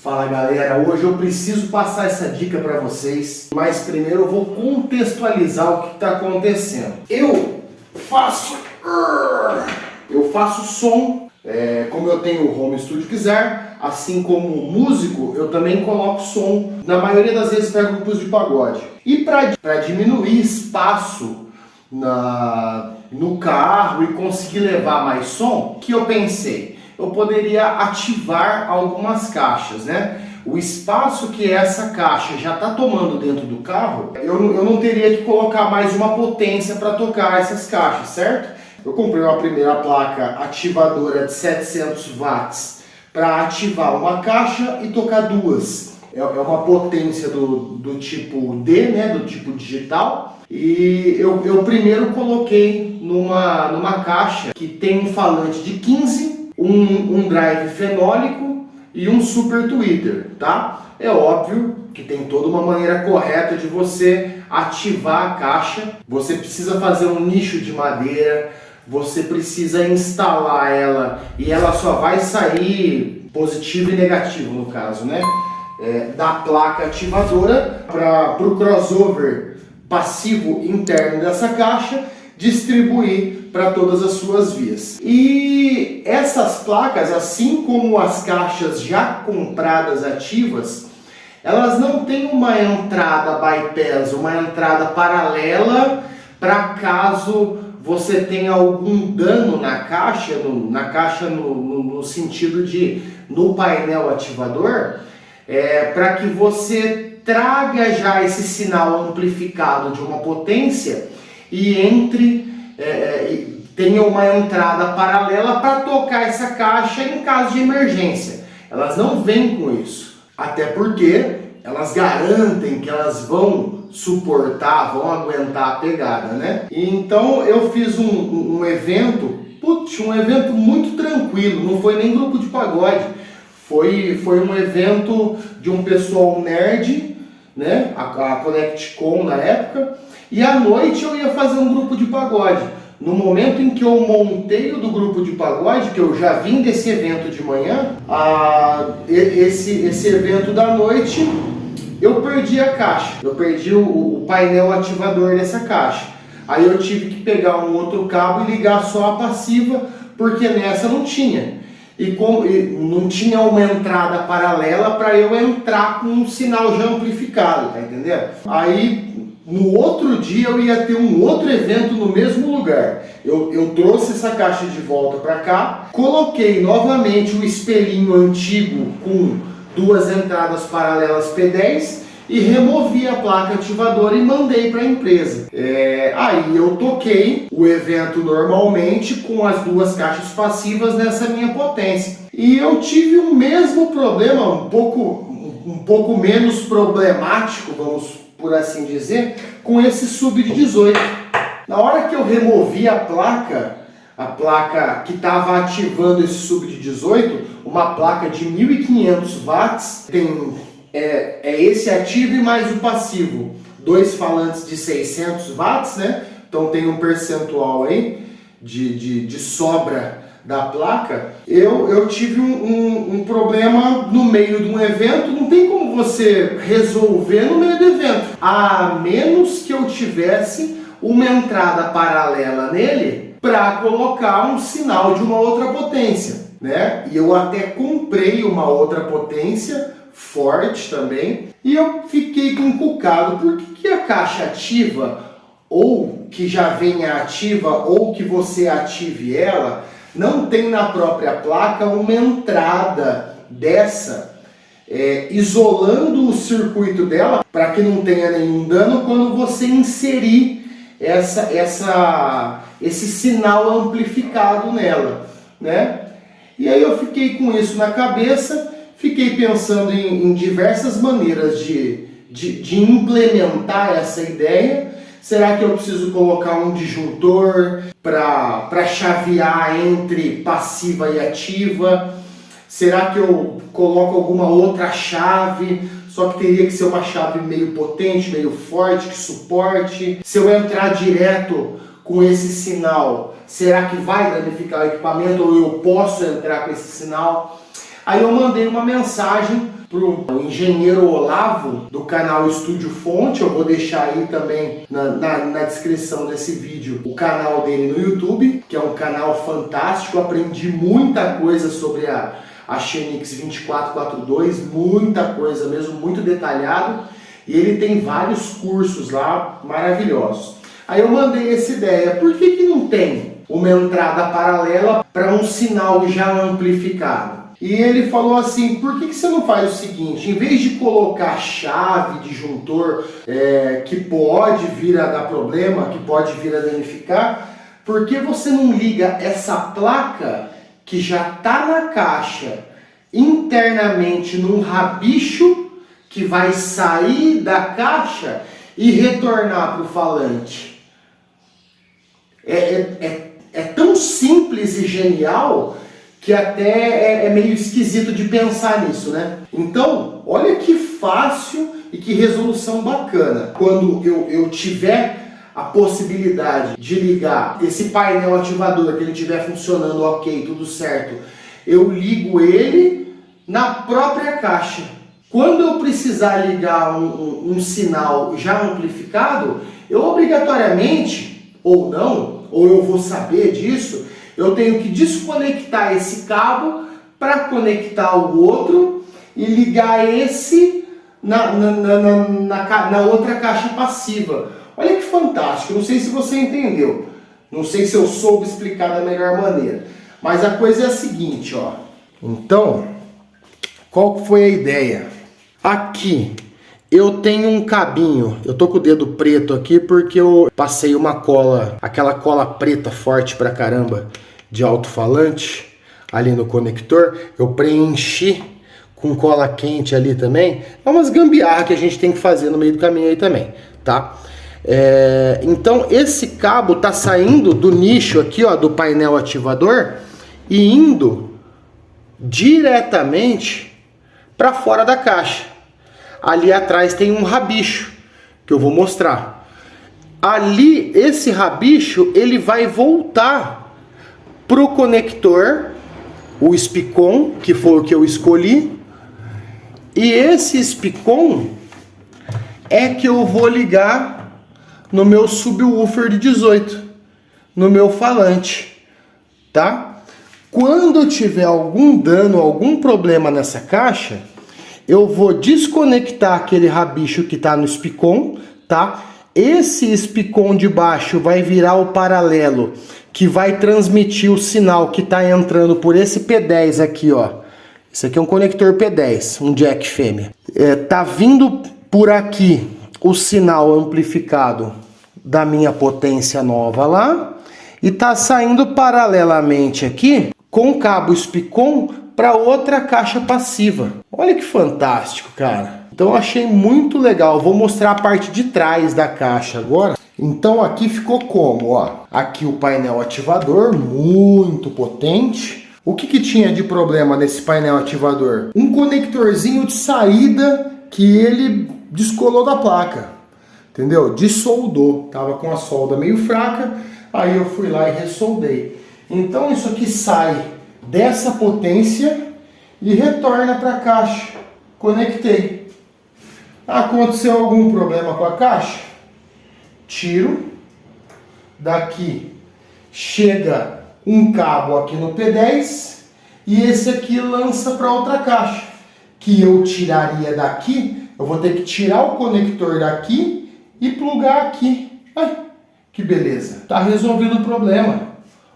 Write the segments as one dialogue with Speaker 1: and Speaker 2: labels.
Speaker 1: Fala galera, hoje eu preciso passar essa dica para vocês, mas primeiro eu vou contextualizar o que está acontecendo. Eu faço som, como eu tenho o Home Studio Quiser, assim como músico, eu também coloco som, na maioria das vezes para grupos de pagode. E para diminuir espaço no carro e conseguir levar mais som, que eu pensei? Eu poderia ativar algumas caixas, né? O espaço que essa caixa já está tomando dentro do carro, eu não teria que colocar mais uma potência para tocar essas caixas, certo? Eu comprei uma primeira placa ativadora de 700 watts para ativar uma caixa e tocar duas. É uma potência do tipo D, né? Do tipo digital. E eu primeiro coloquei numa caixa que tem um falante de 15, um drive fenólico e um super tweeter, tá? É óbvio que tem toda uma maneira correta de você ativar a caixa. Você precisa fazer um nicho de madeira, você precisa instalar ela e ela só vai sair positivo e negativo no caso, né? Da placa ativadora para o crossover passivo interno dessa caixa distribuir para todas as suas vias. E essas placas, assim como as caixas já compradas ativas, elas não têm uma entrada bypass, uma entrada paralela para caso você tenha algum dano na caixa, no sentido de no painel ativador, para que você traga já esse sinal amplificado de uma potência e tenha uma entrada paralela para tocar essa caixa em caso de emergência. Elas não vêm com isso, até porque elas garantem que elas vão suportar, vão aguentar a pegada, né? E então eu fiz um evento, um evento muito tranquilo, não foi nem grupo de pagode, foi um evento de um pessoal nerd, né? A ConnectCon na época, e à noite eu ia fazer um grupo de pagode. No momento em que eu montei o do grupo de pagode, que eu já vim desse evento de manhã, esse evento da noite, eu perdi a caixa. Eu perdi o painel ativador dessa caixa. Aí eu tive que pegar um outro cabo e ligar só a passiva, porque nessa não tinha. E não tinha uma entrada paralela para eu entrar com um sinal já amplificado, tá entendendo? Aí no outro dia eu ia ter um outro evento no mesmo lugar. Eu trouxe essa caixa de volta para cá, coloquei novamente o espelhinho antigo com duas entradas paralelas P10 e removi a placa ativadora e mandei para a empresa. Aí eu toquei o evento normalmente com as duas caixas passivas nessa minha potência. E eu tive o mesmo problema, um pouco menos problemático, vamos por assim dizer, com esse sub de 18. Na hora que eu removi a placa que estava ativando esse sub de 18, uma placa de 1500 watts, esse ativo e mais o passivo, dois falantes de 600 watts, né? Então tem um percentual aí de sobra da placa. Eu tive um problema no meio de um evento. Não tem como você resolver no meio do evento, a menos que eu tivesse uma entrada paralela nele para colocar um sinal de uma outra potência, né? E eu até comprei uma outra potência forte também, e eu fiquei encucado. Por que a caixa ativa, ou que já venha ativa, ou que você ative ela, não tem na própria placa uma entrada dessa, isolando o circuito dela para que não tenha nenhum dano quando você inserir esse sinal amplificado nela, né? E aí eu fiquei com isso na cabeça, fiquei pensando em diversas maneiras de implementar essa ideia. Será que eu preciso colocar um disjuntor para chavear entre passiva e ativa? Será que eu coloco alguma outra chave? Só que teria que ser uma chave meio potente, meio forte, que suporte. Se eu entrar direto com esse sinal, será que vai danificar o equipamento ou eu posso entrar com esse sinal? Aí eu mandei uma mensagem pro engenheiro Olavo do canal Estúdio Fonte. Eu vou deixar aí também na descrição desse vídeo o canal dele no YouTube, que é um canal fantástico. Eu aprendi muita coisa sobre a Xenix 2442, muita coisa mesmo, muito detalhado. E ele tem vários cursos lá maravilhosos. Aí eu mandei essa ideia: por que não tem uma entrada paralela para um sinal já amplificado? E ele falou assim: por que você não faz o seguinte, em vez de colocar chave, disjuntor, que pode vir a dar problema, que pode vir a danificar, por que você não liga essa placa que já está na caixa internamente num rabicho que vai sair da caixa e retornar para o falante? É tão simples e genial que até é meio esquisito de pensar nisso, né? Então, olha que fácil e que resolução bacana. Quando eu tiver a possibilidade de ligar esse painel ativador, que ele estiver funcionando ok, tudo certo, eu ligo ele na própria caixa. Quando eu precisar ligar um sinal já amplificado, eu obrigatoriamente, ou não, ou eu vou saber disso, eu tenho que desconectar esse cabo para conectar o outro e ligar esse na outra caixa passiva. Olha que fantástico, não sei se você entendeu, não sei se eu soube explicar da melhor maneira, mas a coisa é a seguinte, ó. Então, qual foi a ideia? Aqui eu tenho um cabinho, eu tô com o dedo preto aqui porque eu passei uma cola, aquela cola preta forte pra caramba de alto-falante ali no conector, eu preenchi com cola quente ali também. É umas gambiarra que a gente tem que fazer no meio do caminho aí também, tá? Então esse cabo tá saindo do nicho aqui, ó, do painel ativador e indo diretamente para fora da caixa. Ali atrás tem um rabicho que eu vou mostrar. Ali, esse rabicho, ele vai voltar pro conector, o Spicon, que foi o que eu escolhi. E esse Spicon é que eu vou ligar no meu subwoofer de 18, no meu falante, tá? Quando eu tiver algum dano, algum problema nessa caixa, eu vou desconectar aquele rabicho que está no Spicon, tá? Esse Spicon de baixo vai virar o paralelo, que vai transmitir o sinal que está entrando por esse P10 aqui, ó. Esse aqui é um conector P10, um jack fêmea. Tá vindo por aqui o sinal amplificado da minha potência nova lá, e tá saindo paralelamente aqui com o cabo Spicon para outra caixa passiva. Olha que fantástico, cara. Então eu achei muito legal. Vou mostrar a parte de trás da caixa agora. Então aqui ficou como, ó. Aqui o painel ativador, muito potente. O que tinha de problema nesse painel ativador? Um conectorzinho de saída que ele descolou da placa. Entendeu? Dessoldou. Tava com a solda meio fraca, aí eu fui lá e ressoldei. Então isso aqui sai dessa potência e retorna para a caixa. Conectei. Aconteceu algum problema com a caixa? Tiro. Daqui chega um cabo aqui no P10 e esse aqui lança para outra caixa, que eu tiraria daqui. Eu vou ter que tirar o conector daqui e plugar aqui. Ai, que beleza. Tá resolvido o problema.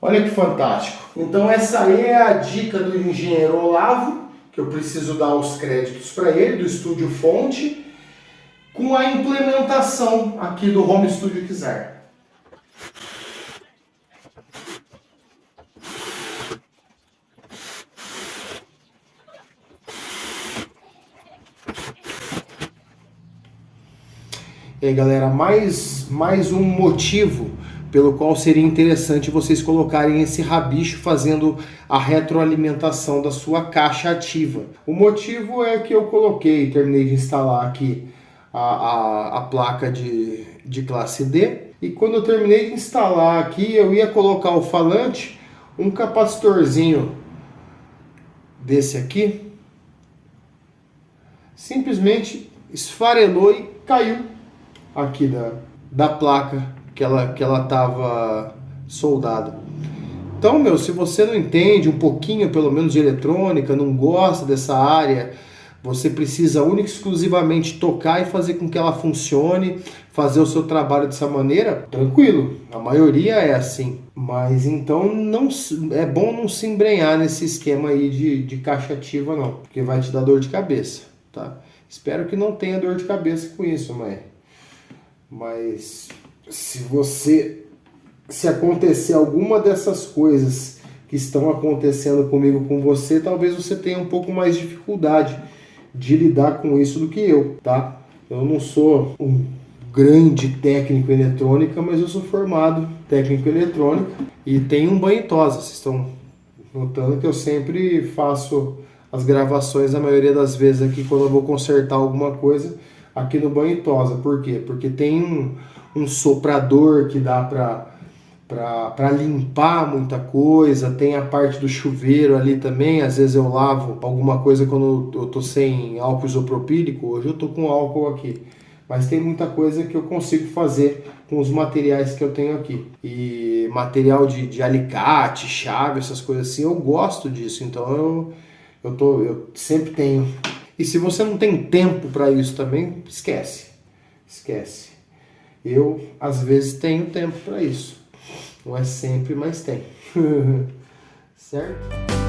Speaker 1: Olha que fantástico. Então essa aí é a dica do engenheiro Olavo, que eu preciso dar os créditos para ele, do Estúdio Fonte, com a implementação aqui do Home Studio Kizar. E aí, galera, mais um motivo pelo qual seria interessante vocês colocarem esse rabicho fazendo a retroalimentação da sua caixa ativa. O motivo é que eu terminei de instalar aqui a placa de classe D, e quando eu terminei de instalar aqui, eu ia colocar o falante, um capacitorzinho desse aqui, simplesmente esfarelou e caiu aqui da placa que ela estava soldada. Então, se você não entende um pouquinho, pelo menos, de eletrônica, não gosta dessa área, você precisa única e exclusivamente tocar e fazer com que ela funcione, fazer o seu trabalho dessa maneira, tranquilo, a maioria é assim. Mas então não é bom não se embrenhar nesse esquema aí de caixa ativa não, porque vai te dar dor de cabeça, tá? Espero que não tenha dor de cabeça com isso, mas se acontecer alguma dessas coisas que estão acontecendo comigo com você, talvez você tenha um pouco mais de dificuldade de lidar com isso do que eu, tá? Eu não sou um grande técnico em eletrônica, mas eu sou formado técnico em eletrônica e tenho um banho e tosa. Vocês estão notando que eu sempre faço as gravações, a maioria das vezes aqui, quando eu vou consertar alguma coisa, aqui no banho e tosa. Por quê? Porque tem um soprador que dá para limpar muita coisa, tem a parte do chuveiro ali também, às vezes eu lavo alguma coisa quando eu tô sem álcool isopropílico, hoje eu tô com álcool aqui, mas tem muita coisa que eu consigo fazer com os materiais que eu tenho aqui, e material de alicate, chave, essas coisas assim, eu gosto disso, então eu sempre tenho. E se você não tem tempo para isso também, esquece. Eu, às vezes, tenho tempo para isso. Não é sempre, mas tem. Certo?